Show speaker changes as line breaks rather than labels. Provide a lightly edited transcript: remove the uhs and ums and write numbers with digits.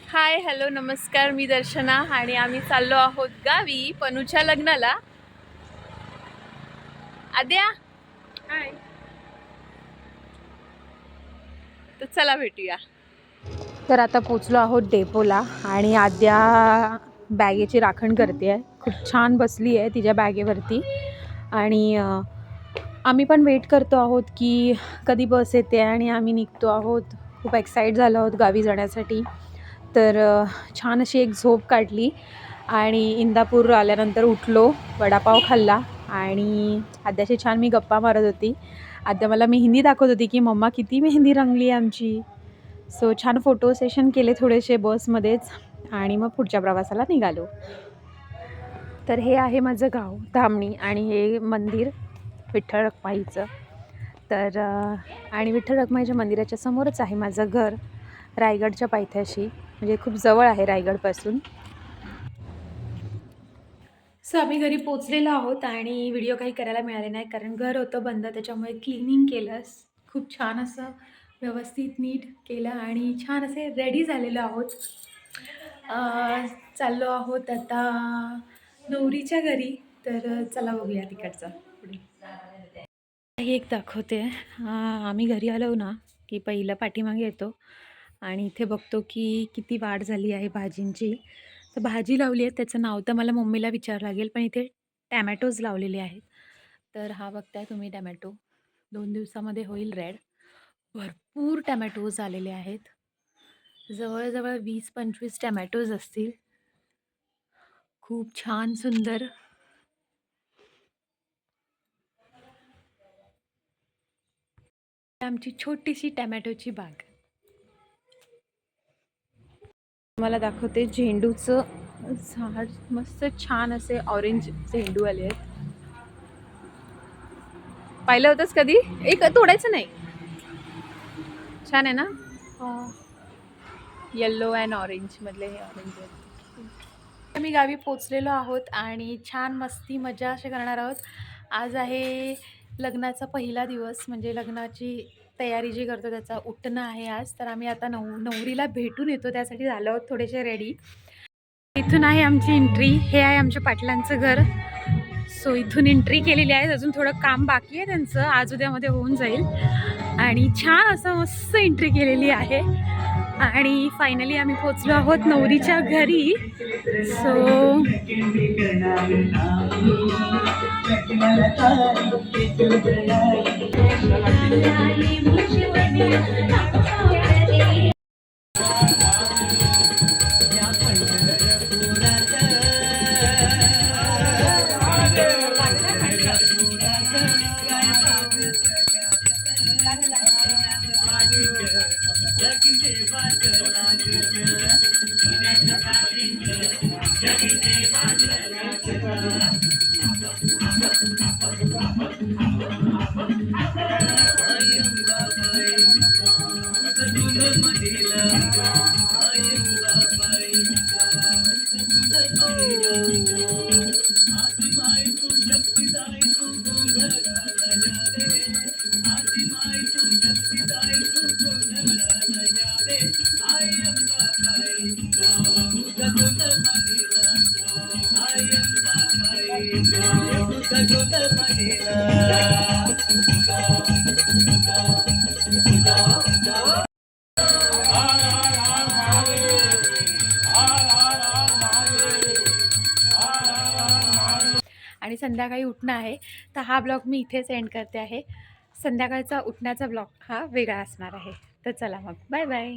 Hi hello नमस्कार, मी दर्शना आणि आम्ही चाललो आहोत गावी पनूच्या लग्नाला. आद्या हाय. तर चला भेटूया.
तर आता पोचलो आहोत डेपोला आणि आद्या बॅगेची राखण करते आहे. खूप छान बसली आहे तिच्या बॅगेवरती आणि आम्ही पण वेट करतो आहोत की कधी बस येते आणि आम्ही निघतो आहोत. खूप एक्साईट झालो आहोत गावी जाण्यासाठी. तर छान अशी एक झोप काढली आणि इंदापूर आल्यानंतर उठलो, वडापाव खाल्ला आणि आद्याशी छान मी गप्पा मारत होती. आद्या मला मेहंदी दाखवत होती की मम्मा किती मेहंदी रंगली आहे आमची. सो छान फोटो सेशन केले थोडेसे बसमध्येच आणि मग पुढच्या प्रवासाला निघालो. तर हे आहे माझं गाव धामणी आणि हे मंदिर विठ्ठल रखुमाईचं. तर आणि विठ्ठल रखुमाईच्या मंदिराच्या समोरच आहे माझं घर, रायगडच्या पायथ्याशी, म्हणजे खूप जवळ आहे रायगडपासून. सो आम्ही घरी पोचलेलो आहोत आणि व्हिडिओ काही करायला मिळाले नाही कारण घर होतं बंद, त्याच्यामुळे क्लिनिंग केलं, खूप छान असं व्यवस्थित नीट केलं आणि छान असे रेडी झालेलो आहोत. चाललो आहोत आता नवरीच्या घरी. तर चला बघूया तिकडचं पुढे. हे एक दाखवते. आम्ही घरी आलो ना की पहिलं पाठीमागे येतो आणि इथे बघतो की किती वाढ झाली आहे भाजींची. तर भाजी लावली आहे, त्याचं नाव तर मला मम्मीला विचारावं लागेल, पण इथे टॅमॅटोज लावलेले आहेत. तर हा बघताय तुम्ही टॅमॅटो 2 दिवसामध्ये होईल रेड. भरपूर टॅमॅटोज आलेले आहेत, जवळजवळ 20-25 टॅमॅटोज असतील. खूप छान सुंदर. आमची छोटीशी टॅमॅटोची बाग. मला दाखवते झेंडूचं झाड, मस्त छान असे ऑरेंज झेंडू आले आहेत. पाहिलं होतंस कधी? एक तोडायचं नाही. छान आहे ना, येल्लो अँड ऑरेंज मधले हे ऑरेंज आहेत. आम्ही गावी पोचलेलो आहोत आणि छान मस्ती मजा असे करणार आहोत. आज आहे लग्नाचा पहिला दिवस, म्हणजे लग्नाची तयारी जी करतो त्याचा उठणं आहे आज. तर आम्ही आता नवरीला भेटून येतो, त्यासाठी झालो आहोत थोडेसे रेडी. इथून आहे आमची एंट्री. हे आहे आमच्या पाटलांचं घर. सो इथून एंट्री केलेली आहे, अजून थोडं काम बाकी आहे त्यांचं, आज उद्यामध्ये होऊन जाईल. आणि छान असं मस्त एंट्री केलेली आहे आणि फायनली आम्ही पोचलो आहोत नवरीच्या घरी. सो आणि संध्याकाळी उठणं आहे. तर हा ब्लॉग मी इथेच एंड करते आहे. संध्याकाळचा उठण्याचा ब्लॉग हा वेगळा असणार आहे. तर चला मग, बाय बाय.